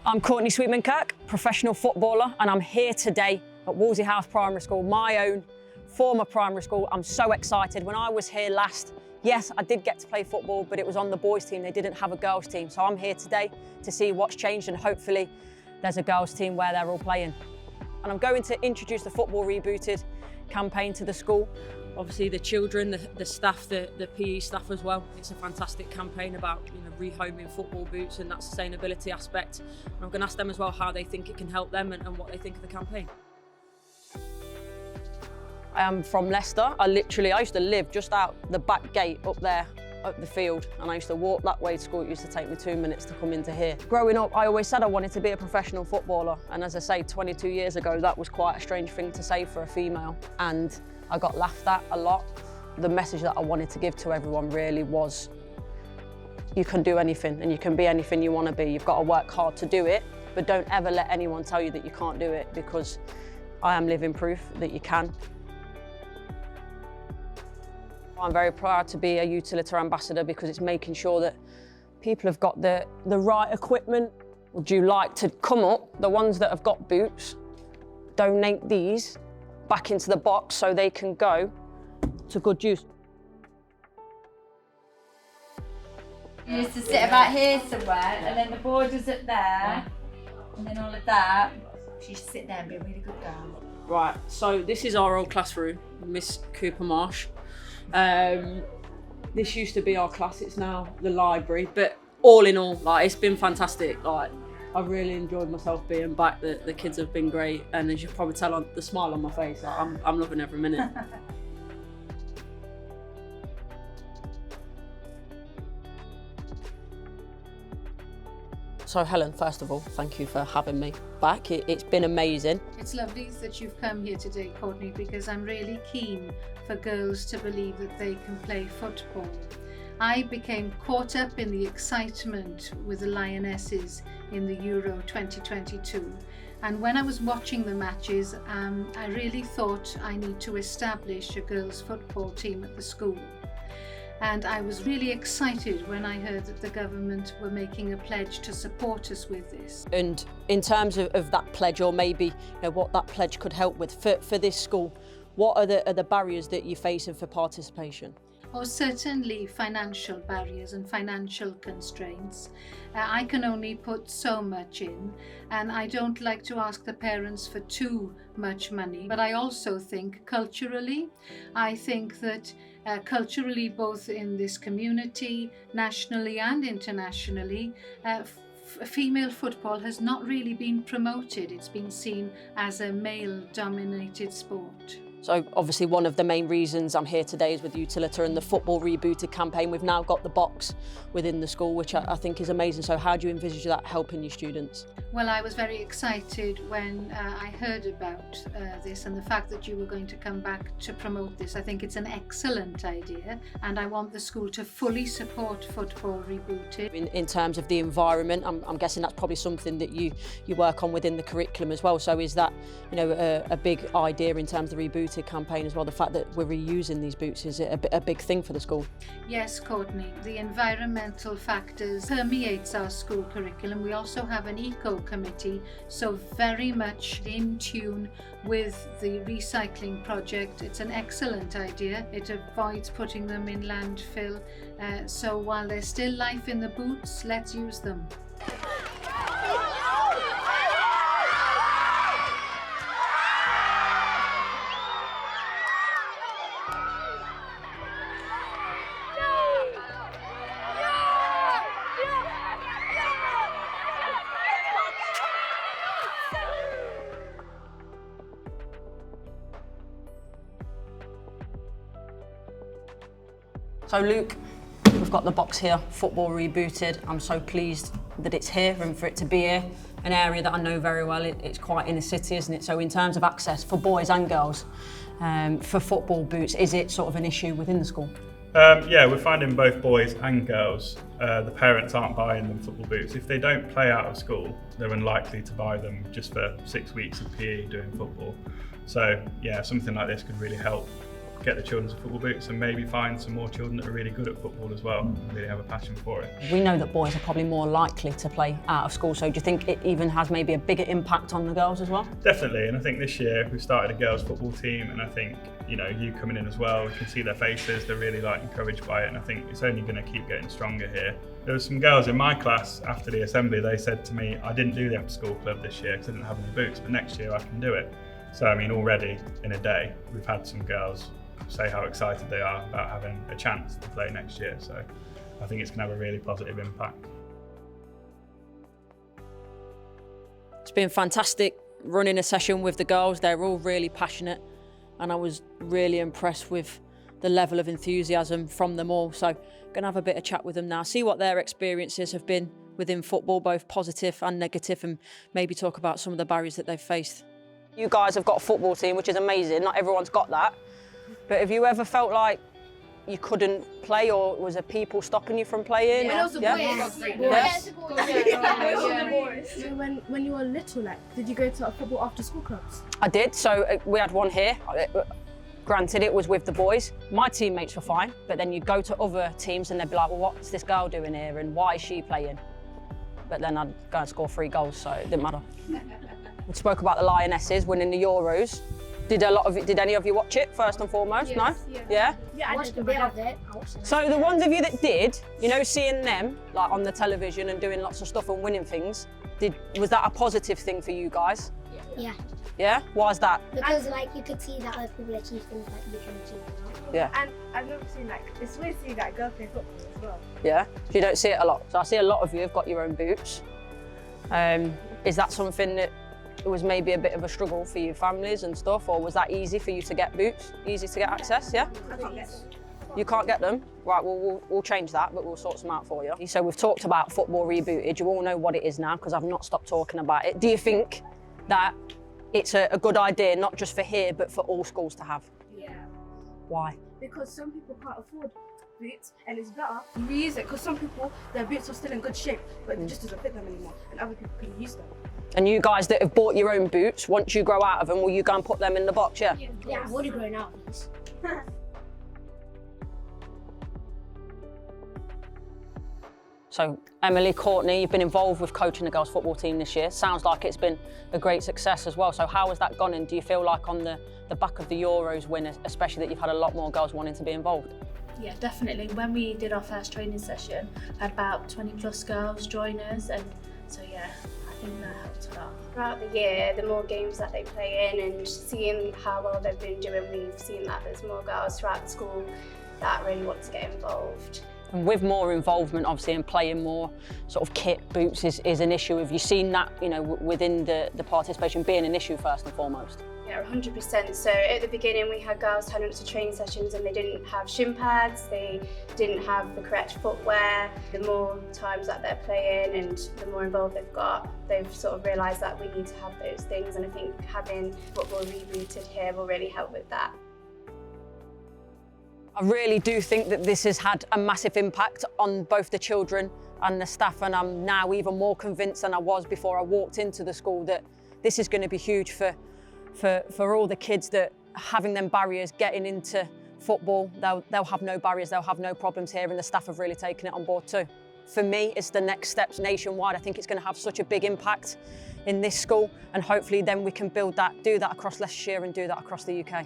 I'm Courtney Sweetman-Kirk, professional footballer, and I'm here today at Wolsey House Primary School, my own former primary school. I'm so excited. When I was here last, yes, I did get to play football, but it was on the boys' team. They didn't have a girls' team. So I'm here today to see what's changed, and hopefully there's a girls' team where they're all playing. And I'm going to introduce the Football Rebooted campaign to the school. Obviously the children, the staff, the PE staff as well. It's a fantastic campaign about rehoming football boots and that sustainability aspect. And I'm going to ask them as well how they think it can help them and what they think of the campaign. I am from Leicester. I used to live just out the back gate up there at the field, and I used to walk that way to school. It used to take me 2 minutes to come into here. Growing up, I always said I wanted to be a professional footballer, and as I say, 22 years ago, that was quite a strange thing to say for a female, and I got laughed at a lot. The message that I wanted to give to everyone really was, you can do anything and you can be anything you want to be. You've got to work hard to do it, but don't ever let anyone tell you that you can't do it, because I am living proof that you can. I'm very proud to be a Utilita ambassador because it's making sure that people have got the right equipment. Would you like to come up, the ones that have got boots, donate these back into the box so they can go to good use. You used to sit about here somewhere, and then the borders up there, and then all of that. She should sit there and be a really good girl. Right, so this is our old classroom, Miss Cooper Marsh. This used to be our class, it's now the library, but all in all, it's been fantastic. I've really enjoyed myself being back. The kids have been great, and as you can probably tell on the smile on my face, I'm loving every minute. So Helen, first of all, thank you for having me back. It's been amazing. It's lovely that you've come here today, Courtney, because I'm really keen for girls to believe that they can play football. I became caught up in the excitement with the Lionesses in the Euro 2022. And when I was watching the matches, I really thought I need to establish a girls' football team at the school. And I was really excited when I heard that the government were making a pledge to support us with this. And in terms of that pledge, or maybe what that pledge could help with for this school, what are the barriers that you're facing for participation? Or certainly financial barriers and financial constraints. I can only put so much in, and I don't like to ask the parents for too much money. But I also think culturally, culturally, both in this community, nationally and internationally, female football has not really been promoted. It's been seen as a male-dominated sport. So obviously one of the main reasons I'm here today is with Utilita and the Football Rebooted campaign. We've now got the box within the school, which I think is amazing. So how do you envisage that helping your students? Well, I was very excited when I heard about this, and the fact that you were going to come back to promote this. I think it's an excellent idea, and I want the school to fully support Football Rebooted. In terms of the environment, I'm guessing that's probably something that you work on within the curriculum as well. So is that a big idea in terms of the Rebooted campaign as well? The fact that we're reusing these boots, is it a big thing for the school? Yes, Courtney. The environmental factors permeates our school curriculum. We also have an eco committee, so very much in tune with the recycling project. It's an excellent idea. It avoids putting them in landfill. So while there's still life in the boots, let's use them. So Luke, we've got the box here, Football Rebooted. I'm so pleased that it's here and for it to be here. An area that I know very well, it's quite inner city, isn't it? So in terms of access for boys and girls, for football boots, is it sort of an issue within the school? Yeah, we're finding both boys and girls, the parents aren't buying them football boots. If they don't play out of school, they're unlikely to buy them just for 6 weeks of PE doing football. So yeah, something like this could really help get the children some football boots and maybe find some more children that are really good at football as well and really have a passion for it. We know that boys are probably more likely to play out of school, so do you think it even has maybe a bigger impact on the girls as well? Definitely, and I think this year we've started a girls football team, and I think, you know, you coming in as well, you can see their faces, they're really like encouraged by it, and I think it's only going to keep getting stronger here. There were some girls in my class after the assembly, they said to me, I didn't do the after school club this year because I didn't have any boots, but next year I can do it. So I mean, already in a day, we've had some girls say how excited they are about having a chance to play next year. So I think it's going to have a really positive impact. It's been fantastic running a session with the girls. They're all really passionate, and I was really impressed with the level of enthusiasm from them all. So I'm going to have a bit of chat with them now, see what their experiences have been within football, both positive and negative, and maybe talk about some of the barriers that they've faced. You guys have got a football team, which is amazing. Not everyone's got that. But have you ever felt like you couldn't play, or was there people stopping you from playing? Yeah. So when you were little, like, did you go to a football after school clubs? I did. So we had one here. Granted, it was with the boys. My teammates were fine, but then you'd go to other teams and they'd be like, well, what's this girl doing here and why is she playing? But then I'd go and score 3 goals, so it didn't matter. We spoke about the Lionesses winning the Euros. Did any of you watch it first and foremost? Yes, No? yeah. Yeah? I watched a bit of it. So the ones of you that did, you know, seeing them like on the television and doing lots of stuff and winning things, was that a positive thing for you guys? Yeah, Yeah? Why is that? because like you could see that other people achieve things that you can achieve as well. Yeah. And I've never seen, like, it's weird seeing that girl play football as well. Yeah? You don't see it a lot. So I see a lot of you have got your own boots. Is that something that was maybe a bit of a struggle for your families and stuff, or was that easy for you to get boots? Easy to get access, yeah? I can't get them. You can't get them? Right, well, we'll change that, but we'll sort some out for you. So we've talked about Football Rebooted. You all know what it is now, because I've not stopped talking about it. Do you think that it's a good idea, not just for here, but for all schools to have? Yeah. Why? Because some people can't afford boots, and it's better you reuse it, because some people, their boots are still in good shape, but it just doesn't fit them anymore, and other people can use them. And you guys that have bought your own boots, once you grow out of them, will you go and put them in the box, yeah? Yeah, I've already grown out of these. So Emily, Courtney, you've been involved with coaching the girls' football team this year. Sounds like it's been a great success as well. So how has that gone, and do you feel like on the back of the Euros win, especially, that you've had a lot more girls wanting to be involved? Yeah, definitely. When we did our first training session, I had about 20 plus girls join us, and so yeah, I think that helped a lot. Throughout the year, the more games that they play in and seeing how well they've been doing, we've seen that there's more girls throughout the school that really want to get involved. And with more involvement, obviously, and playing more sort of kit, boots is an issue. Have you seen that, you know, within the participation being an issue first and foremost? Yeah, 100%. So at the beginning, we had girls turn up to training sessions and they didn't have shin pads, they didn't have the correct footwear. The more times that they're playing and the more involved they've got, they've sort of realised that we need to have those things, and I think having Football Rebooted here will really help with that. I really do think that this has had a massive impact on both the children and the staff, and I'm now even more convinced than I was before I walked into the school that this is going to be huge for all the kids, that having them barriers getting into football, they'll have no barriers, they'll have no problems here, and the staff have really taken it on board too. For me, it's the next steps nationwide. I think it's going to have such a big impact in this school, and hopefully then we can build that, do that across Leicestershire and do that across the UK.